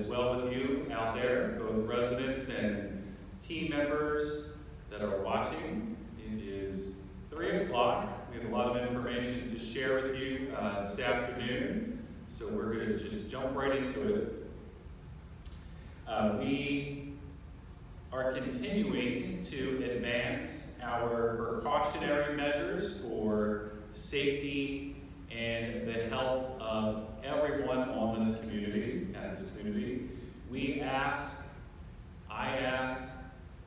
is well with you out there, both residents and team members that are watching. It is 3 o'clock. We have a lot of information to share with you this afternoon, so we're going to just jump right into it. We are continuing to advance our precautionary measures for safety and the health of everyone on this community, I ask,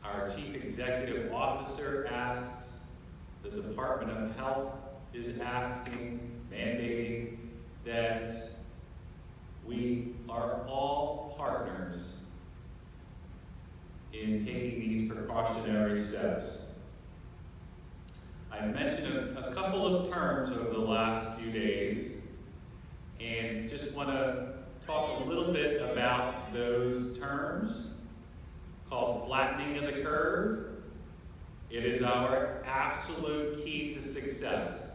our Chief Executive Officer asks, the Department of Health is asking, mandating that we are all partners in taking these precautionary steps. I mentioned a couple of terms over the last few days, and just want to talk a little bit about those terms, called flattening of the curve. It is our absolute key to success.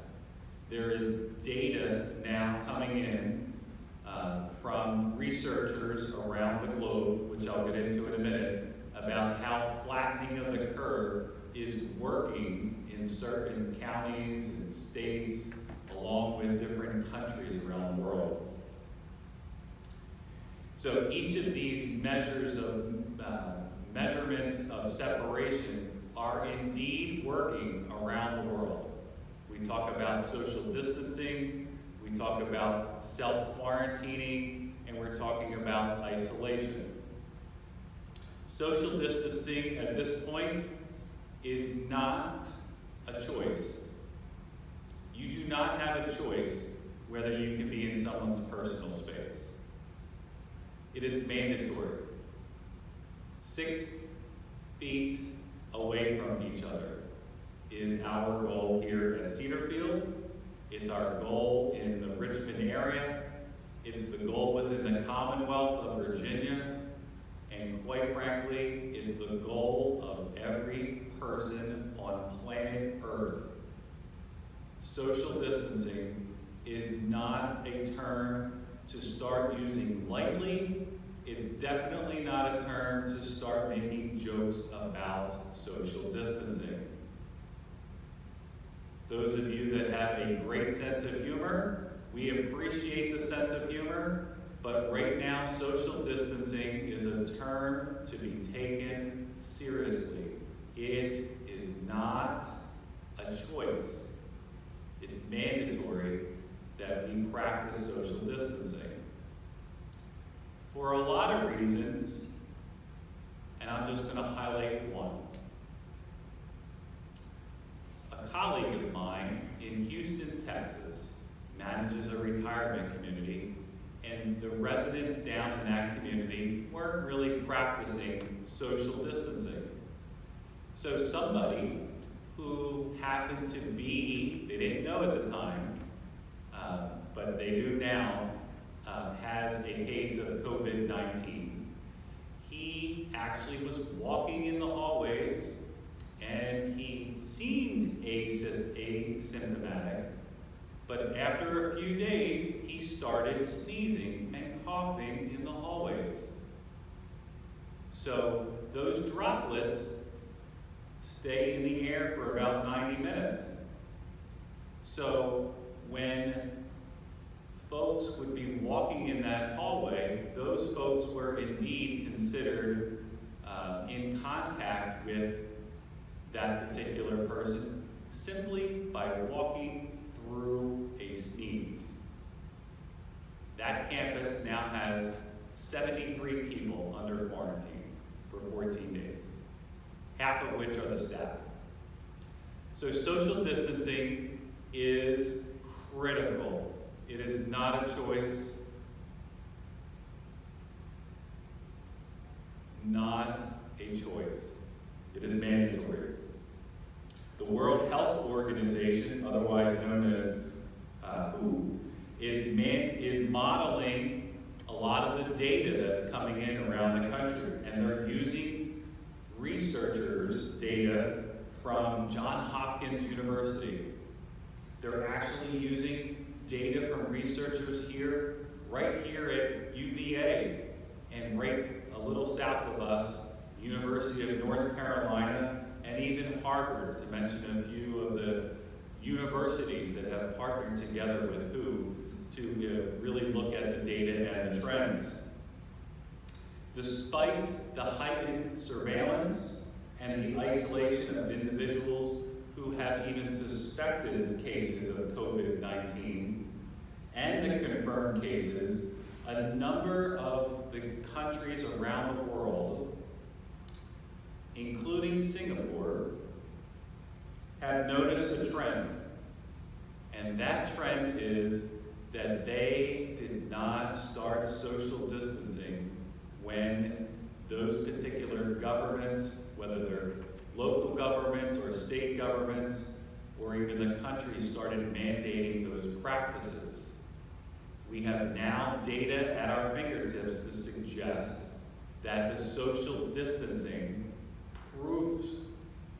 There is data now coming in from researchers around the globe, which I'll get into in a minute, about how flattening of the curve is working in certain counties and states, along with different countries around the world. So each of these measures of measurements of separation are indeed working around the world. We talk about social distancing, we talk about self-quarantining, and we're talking about isolation. Social distancing at this point is not a choice. You do not have a choice whether you can be in someone's personal space. It is mandatory. 6 feet away from each other is our goal here at Cedarfield. It's our goal in the Richmond area. It's the goal within the Commonwealth of Virginia. And quite frankly, it's the goal of every person on planet Earth. Social distancing is not a term to start using lightly. It's definitely not a term to start making jokes about social distancing. Those of you that have a great sense of humor, we appreciate the sense of humor, but right now social distancing is a term to be taken seriously. It is not a choice. It's mandatory that we practice social distancing. For a lot of reasons, and I'm just going to highlight one. A colleague of mine in Houston, Texas, manages a retirement community, and the residents down in that community weren't really practicing social distancing. So somebody who happened to be, they didn't know at the time, but they do now, has a case of COVID-19. He actually was walking in the hallways, and he seemed asymptomatic, but after a few days, he started sneezing and coughing in the hallways. So those droplets stay in the air for about 90 minutes. So when folks would be walking in that hallway, those folks were indeed considered in contact with that particular person simply by walking through a sneeze. That campus now has 73 people under quarantine for 14 days, half of which are the staff. So social distancing is critical. It is not a choice. It's not a choice. It is mandatory. The World Health Organization, otherwise known as WHO, is modeling a lot of the data that's coming in around the country, and they're using researchers' data from Johns Hopkins University. They're actually using data from researchers here, right here at UVA, and right a little south of us, University of North Carolina, and even Harvard, to mention a few of the universities that have partnered together with WHO to really look at the data and the trends. Despite the heightened surveillance and the isolation of individuals who have even suspected cases of COVID-19 and the confirmed cases, a number of the countries around the world, including Singapore, have noticed a trend. And that trend is that they did not start social distancing when those particular governments, whether they're local governments or state governments, or even the country, started mandating those practices. We have now data at our fingertips to suggest that the social distancing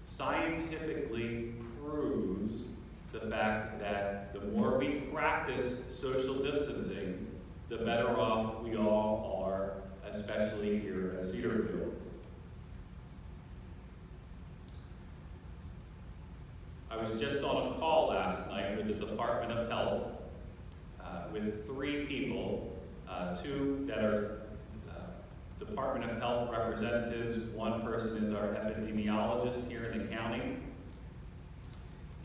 scientifically proves the fact that the more we practice social distancing, the better off we all are, especially here at Cedarfield. I was just on a call last night with the Department of Health with 3 people, 2 that are Department of Health representatives. One person is our epidemiologist here in the county.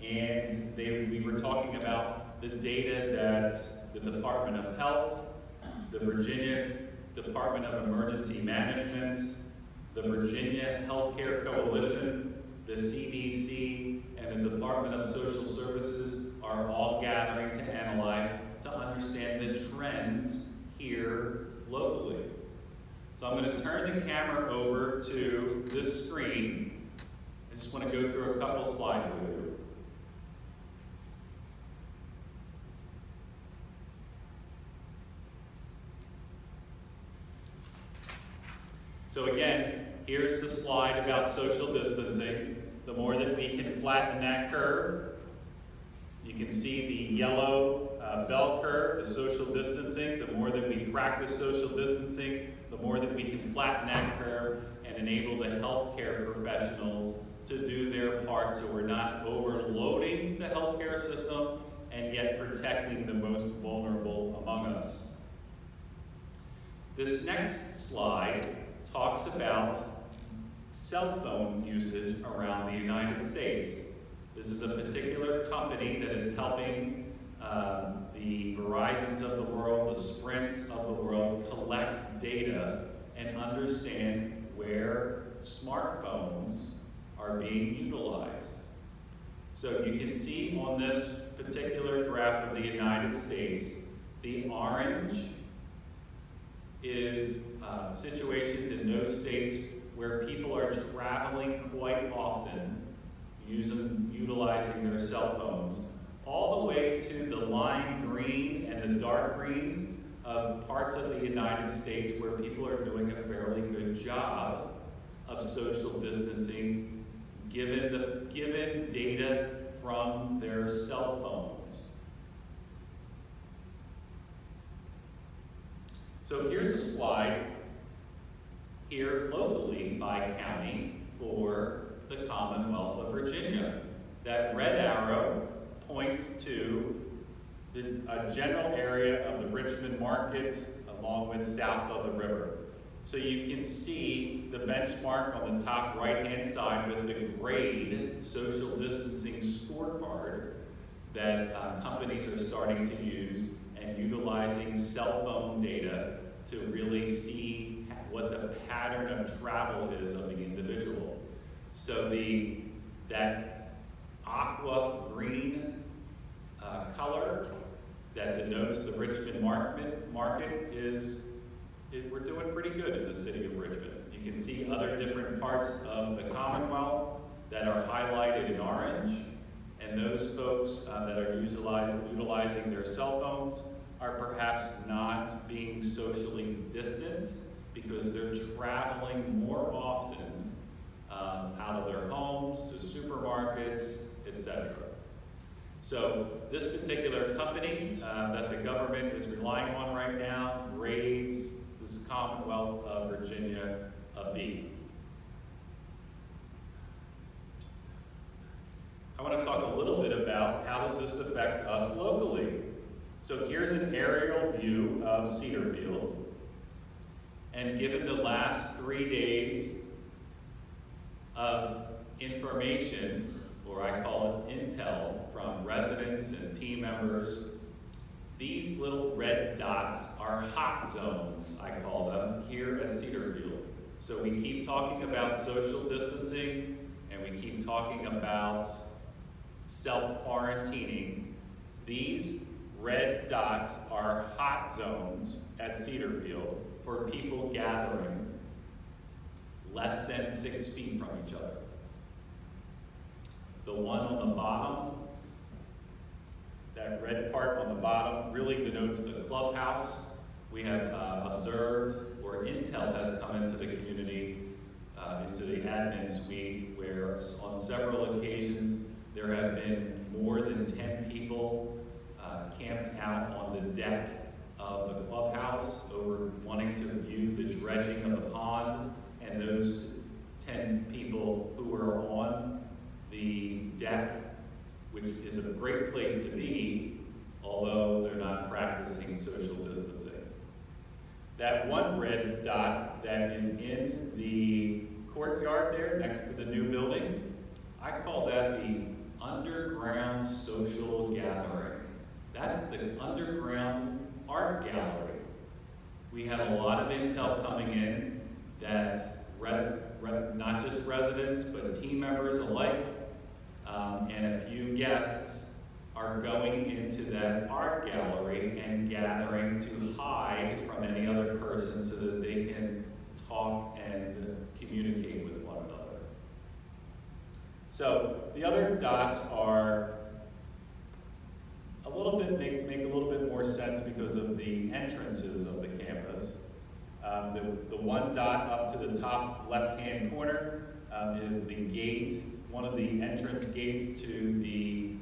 And we were talking about the data that the Department of Health, the Virginia Department of Emergency Management, the Virginia Healthcare Coalition, the CDC, and the Department of Social Services are all gathering to analyze, to understand the trends here locally. So I'm going to turn the camera over to this screen. I just want to go through a couple slides with you. So again, here's the slide about social distancing. The more that we can flatten that curve, you can see the yellow bell curve, the social distancing. The more that we practice social distancing, the more that we can flatten that curve and enable the healthcare professionals to do their part so we're not overloading the healthcare system and yet protecting the most vulnerable among us. This next slide talks about cell phone usage around the United States. This is a particular company that is helping the Verizons of the world, the Sprints of the world collect data and understand where smartphones are being utilized. So you can see on this particular graph of the United States, the orange is situations in those states where people are traveling quite often, utilizing their cell phones, all the way to the lime green and the dark green of parts of the United States where people are doing a fairly good job of social distancing, given data from their cell phones. So here's a slide here locally by county for the Commonwealth of Virginia. That red arrow points to a general area of the Richmond market along with south of the river. So you can see the benchmark on the top right-hand side with the grade social distancing scorecard that companies are starting to use and utilizing cell phone data to really see what the pattern of travel is of the individual. So that aqua green color that denotes the Richmond market we're doing pretty good in the city of Richmond. You can see other different parts of the Commonwealth that are highlighted in orange, and those folks that are utilizing their cell phones are perhaps not being socially distant because they're traveling more often out of their homes to supermarkets, etc. So this particular company that the government is relying on right now grades the this Commonwealth of Virginia be. I want to talk a little bit about how does this affect us locally. So here's an aerial view of Cedarfield. And given the last 3 days of information, or I call it intel, from residents and team members, these little red dots are hot zones, I call them, here at Cedarfield. So we keep talking about social distancing, and we keep talking about self-quarantining. These red dots are hot zones at Cedarfield for people gathering less than 6 feet from each other. The one on the bottom, that red part on the bottom, really denotes the clubhouse. We have observed, or intel has come into the community, into the admin suite, where on several occasions there have been more than 10 people camped out on the deck of the clubhouse over wanting to view the dredging of the pond, and those 10 people who are on the deck, which is a great place to be, although they're not practicing social distancing. That one red dot that is in the courtyard there next to the new building, I call that the underground social gathering. That's the underground art gallery. We have a lot of intel coming in that not just residents, but team members alike, and a few guests are going into that art gallery and gathering to hide from any other person so that they can talk and communicate with one another. So the other dots are a little bit, make a little bit more sense because of the entrances of the campus. The one dot up to the top left-hand corner is the gate, one of the entrance gates to the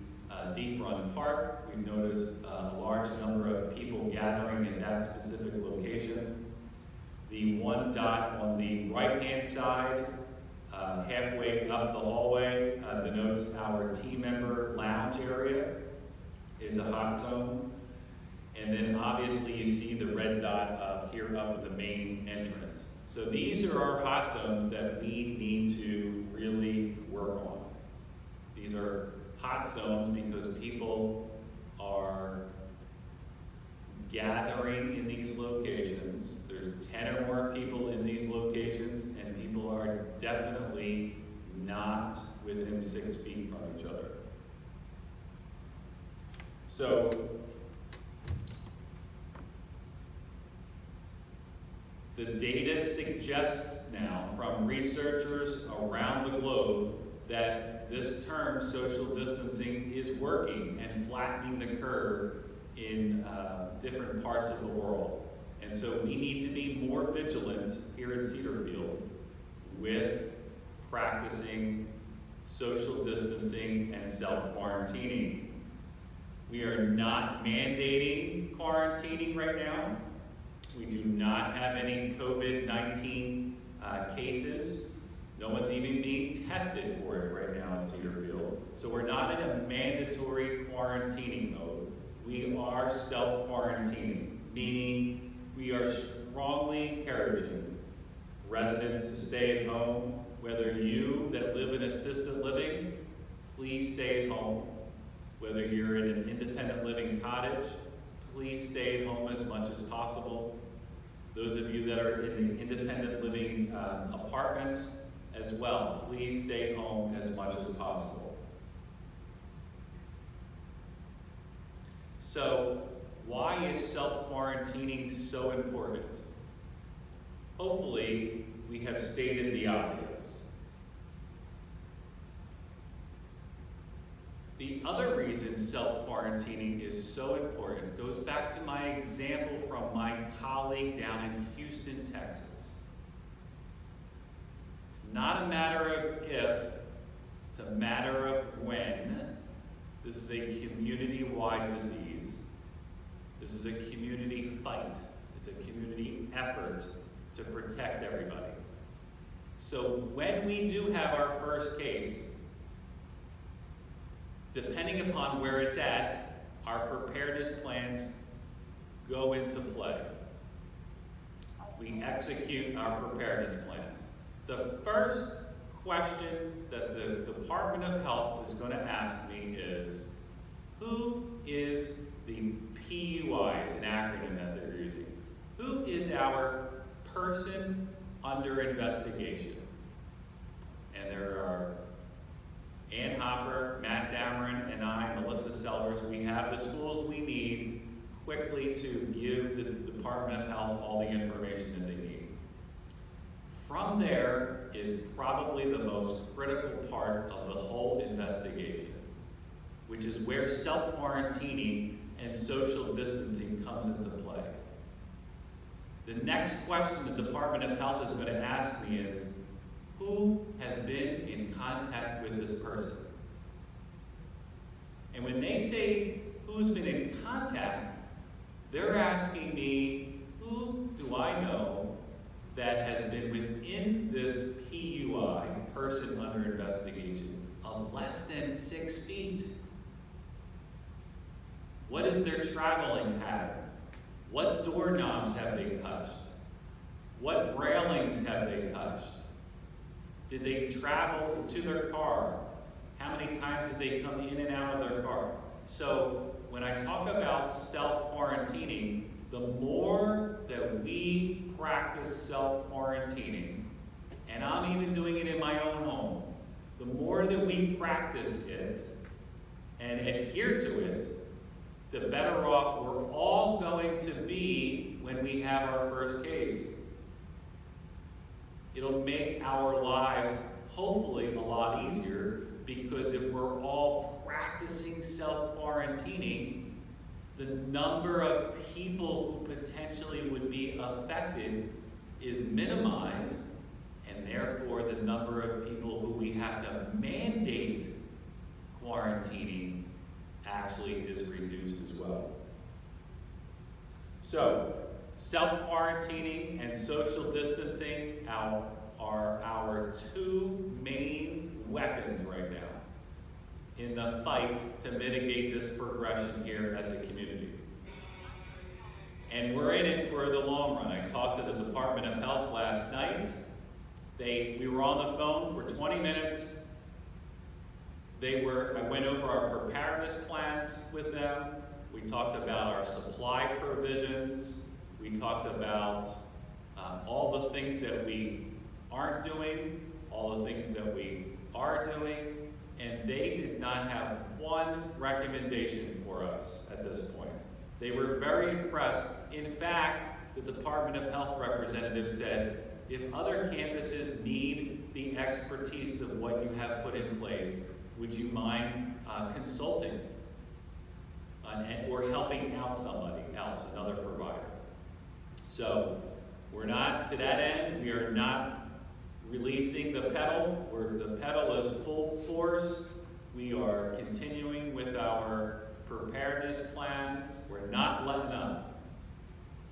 Deep Run Park. We've noticed a large number of people gathering in that specific location. The one dot on the right-hand side, halfway up the hallway, denotes our team member lounge area, is a hot zone. And then obviously you see the red dot up here up at the main entrance. So these are our hot zones that we need to really work on. These are hot zones because people are gathering in these locations. There's 10 or more people in these locations, and people are definitely not within 6 feet from each other. So the data suggests now from researchers around the globe that this term social distancing is working and flattening the curve in different parts of the world. And so we need to be more vigilant here at Cedarfield with practicing social distancing and self-quarantining. We are not mandating quarantining right now. We do not have any COVID-19 cases. No one's even being tested for it right now at Cedarfield. So we're not in a mandatory quarantining mode. We are self-quarantining, meaning we are strongly encouraging residents to stay at home. Whether you that live in assisted living, please stay at home. Whether you're in an independent living cottage, please stay at home as much as possible. Those of you that are in the independent living apartments as well, please stay home as much as possible. So, why is self-quarantining so important? Hopefully, we have stated the obvious. The other reason self-quarantining is so important goes back to my example from my colleague down in Houston, Texas. It's not a matter of if, it's a matter of when. This is a community-wide disease. This is a community fight. It's a community effort to protect everybody. So when we do have our first case, depending upon where it's at, our preparedness plans go into play. We execute our preparedness plans. The first question that the Department of Health is going to ask me is, who is the PUI? It's an acronym that they're using. Who is our person under investigation? And there are Ann Hopper, Matt Dameron, and I, Melissa Sellers. We have the tools we need quickly to give the Department of Health all the information that they need. From there is probably the most critical part of the whole investigation, which is where self-quarantining and social distancing comes into play. The next question the Department of Health is going to ask me is, who has been in contact with this person? And when they say who's been in contact, they're asking me, who do I know that has been within this PUI, person under investigation, of less than 6 feet? What is their traveling pattern? What doorknobs have they touched? What railings have they touched? Did they travel to their car? How many times did they come in and out of their car? So when I talk about self-quarantining, the more that we practice self-quarantining, and I'm even doing it in my own home, the more that we practice it and adhere to it, the better off we're all going to be when we have our first case. It'll make our lives hopefully a lot easier, because if we're all practicing self-quarantining, the number of people who potentially would be affected is minimized, and therefore the number of people who we have to mandate quarantining actually is reduced as well. So, self-quarantining and social distancing are our two main weapons right now in the fight to mitigate this progression here at the community. And we're in it for the long run. I talked to the Department of Health last night. We were on the phone for 20 minutes. I went over our preparedness plans with them. We talked about our supply provisions. We talked about all the things that we aren't doing, all the things that we are doing, and they did not have one recommendation for us at this point. They were very impressed. In fact, the Department of Health representative said, if other campuses need the expertise of what you have put in place, would you mind consulting or helping out somebody else, another provider? So we're not, to that end, we are not releasing the pedal. The pedal is full force. We are continuing with our preparedness plans. We're not letting up.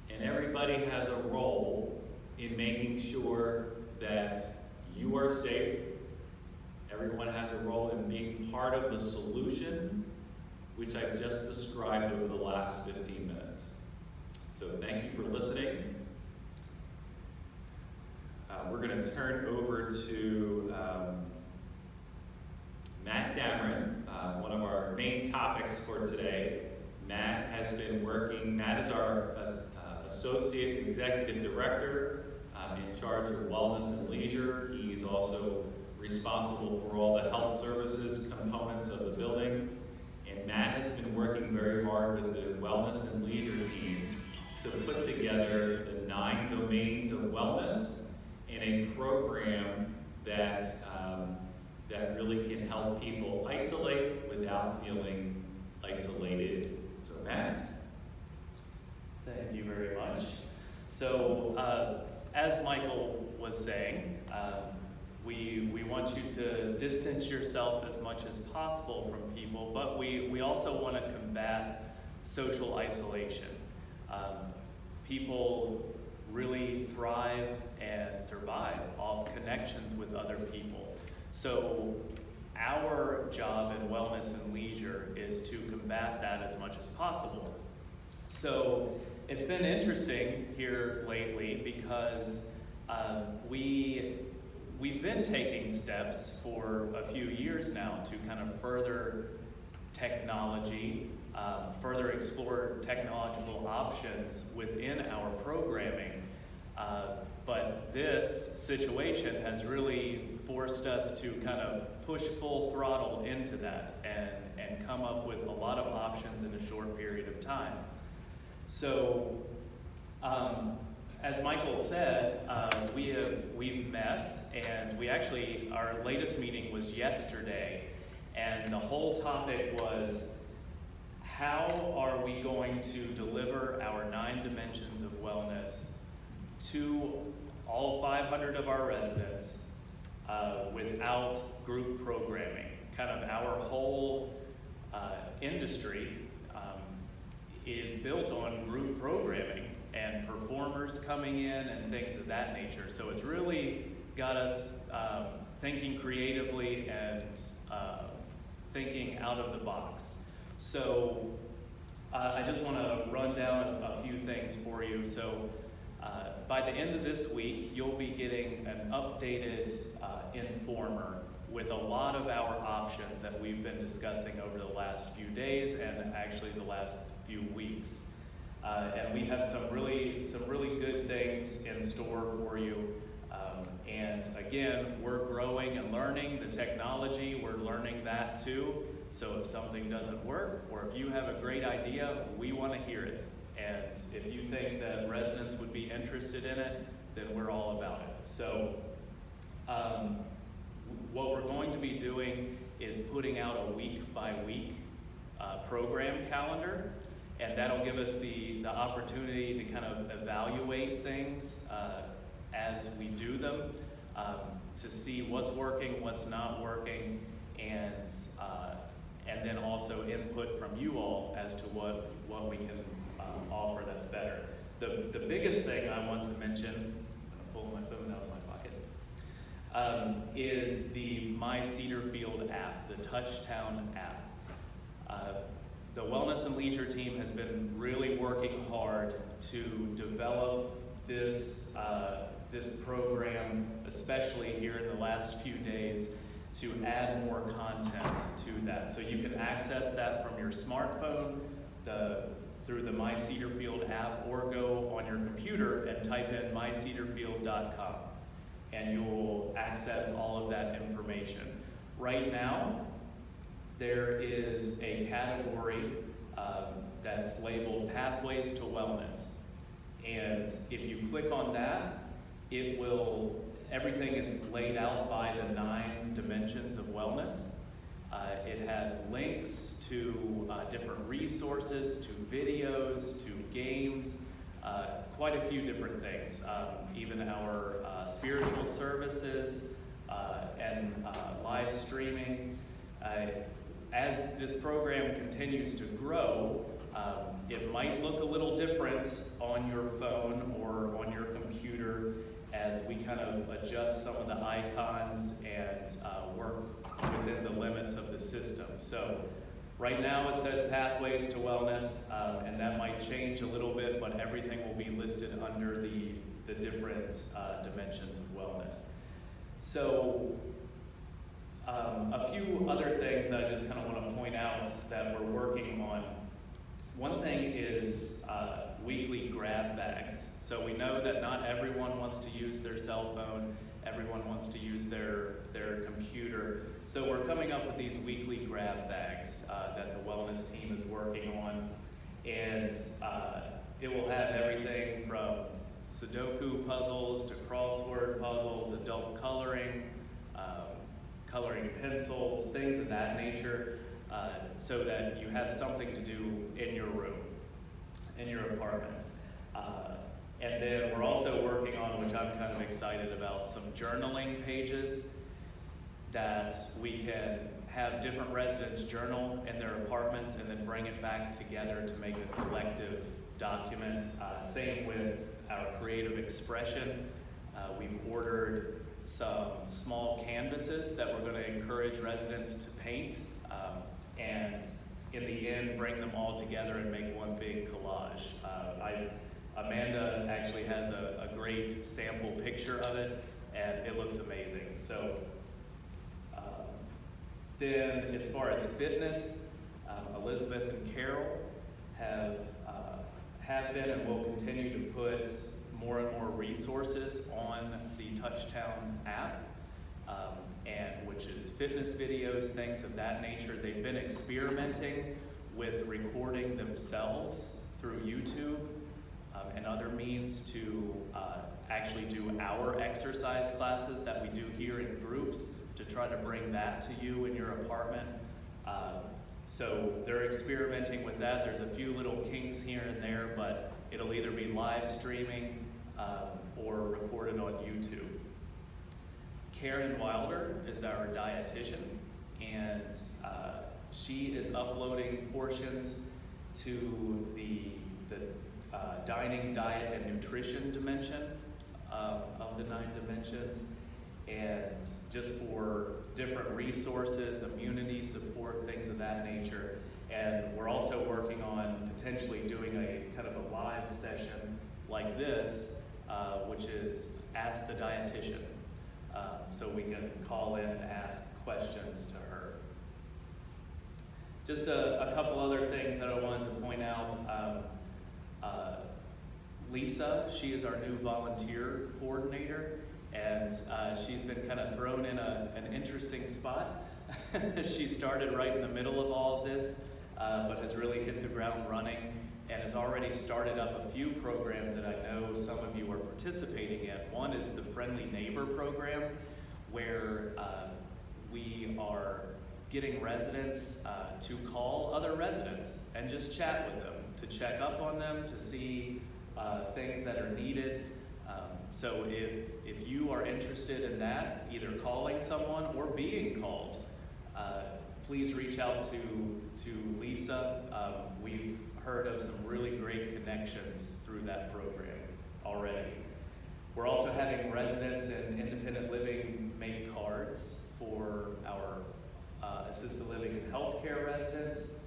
And everybody has a role in making sure that you are safe. Everyone has a role in being part of the solution, which I've just described over the last 15 minutes. So thank you for listening. We're going to turn over to Matt Dameron, one of our main topics for today. Matt is our Associate Executive Director in charge of Wellness and Leisure. He's also responsible for all the health services components of the building. And Matt has been working very hard with the Wellness and Leisure team to put together the 9 domains of wellness in a program that really can help people isolate without feeling isolated. So Matt? Thank you very much. So as Michael was saying, we want you to distance yourself as much as possible from people, but we also want to combat social isolation. People really thrive and survive off connections with other people. So our job in wellness and leisure is to combat that as much as possible. So it's been interesting here lately because we've been taking steps for a few years now to kind of further technology, further explore technological options within our programming. But this situation has really forced us to kind of push full throttle into that and come up with a lot of options in a short period of time. So, as Michael said, we've met, and our latest meeting was yesterday, and the whole topic was, how are we going to deliver our 9 dimensions of wellness to all 500 of our residents without group programming? Kind of our whole industry is built on group programming and performers coming in and things of that nature. So it's really got us thinking creatively and thinking out of the box. So I just want to run down a few things for you. So by the end of this week, you'll be getting an updated Informer with a lot of our options that we've been discussing over the last few days and actually the last few weeks. And we have some really good things in store for you. And again, we're growing and learning the technology. We're learning that too. So if something doesn't work, or if you have a great idea, we want to hear it. And if you think that residents would be interested in it, then we're all about it. So what we're going to be doing is putting out a week-by-week program calendar, and that'll give us the opportunity to kind of evaluate things as we do them, to see what's working, what's not working, and then also input from you all as to what we can offer that's better. The biggest thing I want to mention, I'm pulling my phone out of my pocket, is the My Cedarfield app, the Touchtown app. The Wellness and Leisure team has been really working hard to develop this program, especially here in the last few days, to add more content to that. So you can access that from your smartphone through the My Cedarfield app, or go on your computer and type in mycedarfield.com, and you'll access all of that information. Right now, there is a category that's labeled Pathways to Wellness. And if you click on that, everything is laid out by the 9 dimensions of wellness. It has links to different resources, to videos, to games, quite a few different things. Even our spiritual services and live streaming. As this program continues to grow, it might look a little different on your phone or on your computer as we kind of adjust some of the icons and work within the limits of the system. So right now it says Pathways to Wellness, and that might change a little bit, but everything will be listed under the different dimensions of wellness. So a few other things that I just kind of want to point out that we're working on. One thing is weekly grab bags. So we know that not everyone wants to use their cell phone, everyone wants to use their computer. So we're coming up with these weekly grab bags that the wellness team is working on. And it will have everything from Sudoku puzzles to crossword puzzles, adult coloring, coloring pencils, things of that nature, so that you have something to do in your room, in your apartment. And then we're also working on, which I'm kind of excited about, some journaling pages that we can have different residents journal in their apartments and then bring it back together to make a collective document. Same with our creative expression. We've ordered some small canvases that we're going to encourage residents to paint, and in the end bring them all together and make one big collage. Amanda actually has a great sample picture of it, and it looks amazing. So then as far as fitness, Elizabeth and Carol have been and will continue to put more and more resources on the Touchtown app, and which is fitness videos, things of that nature. They've been experimenting with recording themselves through YouTube and other means to actually do our exercise classes that we do here in groups, to try to bring that to you in your apartment. So they're experimenting with that. There's a few little kinks here and there, but it'll either be live streaming or recorded on YouTube. Karen Wilder is our dietitian, and she is uploading portions to the dining, diet, and nutrition dimension of the 9 dimensions, and just for different resources, immunity support, things of that nature. And we're also working on potentially doing a kind of a live session like this, which is Ask the Dietitian. So we can call in and ask questions to her. Just a couple other things that I wanted to point out. Lisa, she is our new volunteer coordinator, and she's been kind of thrown in an interesting spot. She started right in the middle of all of this, but has really hit the ground running and has already started up a few programs that I know some of you are participating in. One is the Friendly Neighbor program, where we are getting residents to call other residents and just chat with them, to check up on them, to see things that are needed. So if you are interested in that, either calling someone or being called, please reach out to Lisa. We've heard of some really great connections through that program already. We're also having residents in independent living make cards for our assisted living and healthcare residents.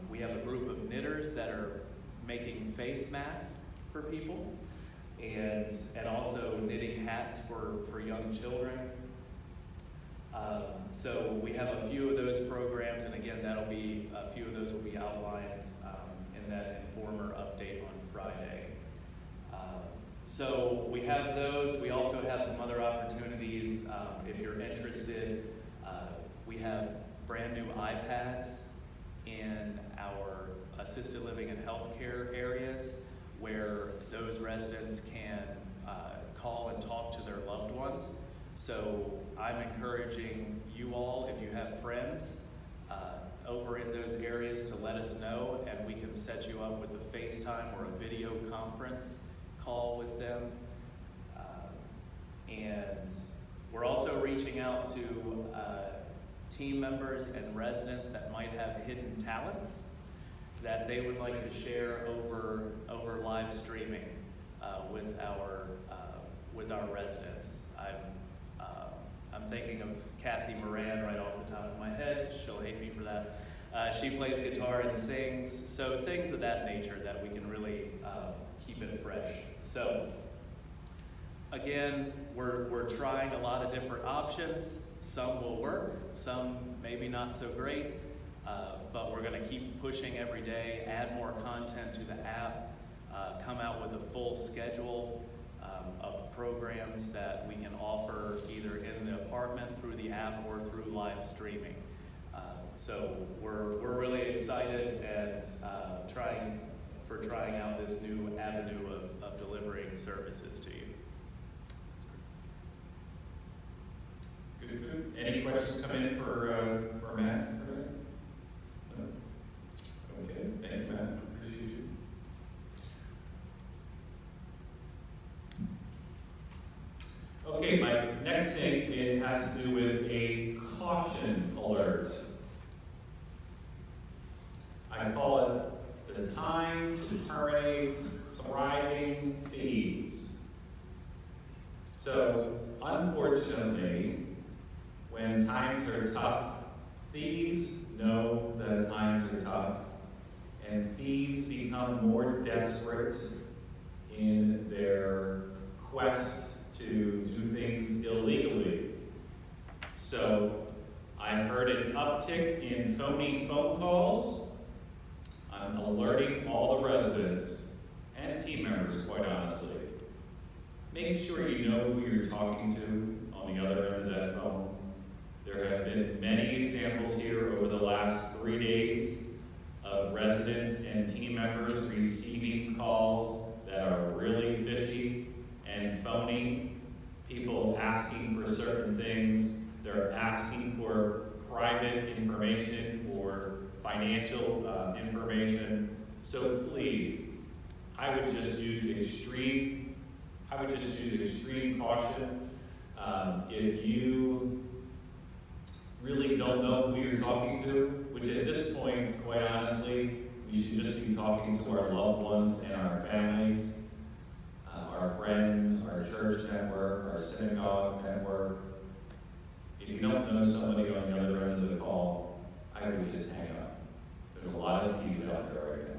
We have a group of knitters that are making face masks for people, and also knitting hats for young children. So we have a few of those programs, and again, a few of those will be outlined in that Informer update on Friday. So we have those. We also have some other opportunities. If you're interested, we have brand new iPads in our assisted living and healthcare areas, where those residents can call and talk to their loved ones. So I'm encouraging you all, if you have friends over in those areas, to let us know, and we can set you up with a FaceTime or a video conference call with them. And we're also reaching out to team members and residents that might have hidden talents that they would like to share over live streaming with our residents. I'm thinking of Kathy Moran right off the top of my head. She'll hate me for that. She plays guitar and sings, so things of that nature that we can really keep it fresh. So again, we're trying a lot of different options. Some will work, some maybe not so great, but we're going to keep pushing every day, add more content to the app, come out with a full schedule of programs that we can offer either in the apartment, through the app, or through live streaming. So we're really excited and trying out this new avenue of delivering services to you. Good. Any questions come in for Matt? No? Okay, thank you, Matt. Appreciate you. Okay, my next thing, it has to do with a caution alert. I call it the time to terminate become more desperate in their quest to do things illegally. So I've heard an uptick in phony phone calls. I'm alerting all the residents and team members, quite honestly. Make sure you know who you're talking to on the other end of that phone. There have been many examples here over the last 3 days of residents and team members receiving calls that are really fishy and phony. People asking for certain things. They're asking for private information or financial information. So please, I would just use extreme caution. If you really don't know who you're talking to, which at this point, quite honestly, we should just be talking to our loved ones and our families, our friends, our church network, our synagogue network. If you don't know somebody on the other end of the call, I would just hang up. There's a lot of thieves out there right now.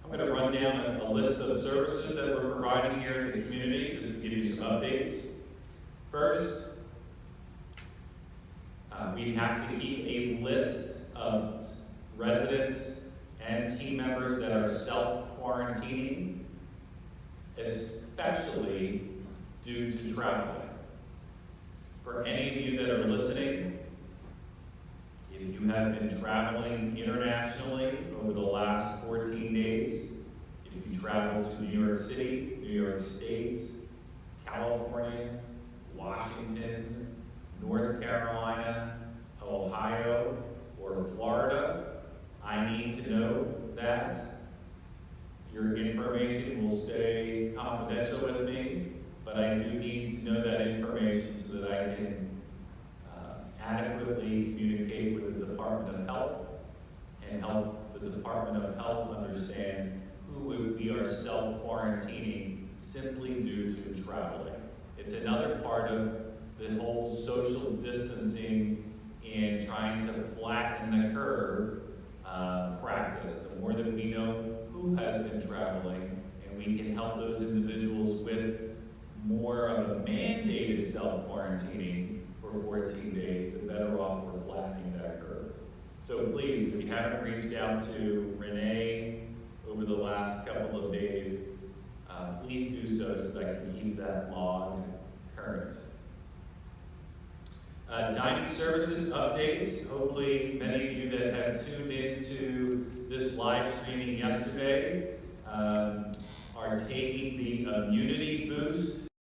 I'm going to run down a list of services that we're providing here in the community, just to give you some updates. First, we have to keep a list of residents and team members that are self-quarantining, especially due to traveling. For any of you that are listening, if you have been traveling internationally over the last 14 days, if you travel to New York City, New York State, California, Washington, North Carolina, Ohio, or Florida, I need to know that. Your information will stay confidential with me, but I do need to know that information so that I can adequately communicate with the Department of Health and help the Department of Health understand who we are self-quarantining simply due to traveling. It's another part of the whole social distancing and trying to flatten the curve practice. The more that we know who has been traveling, and we can help those individuals with more of a mandated self-quarantining for 14 days, the better off we're flattening that curve. So please, if you haven't reached out to Renee over the last couple of days, please do so that I can keep that log current. Dining services updates. Hopefully many of you that have tuned into this live streaming yesterday are taking the immunity boost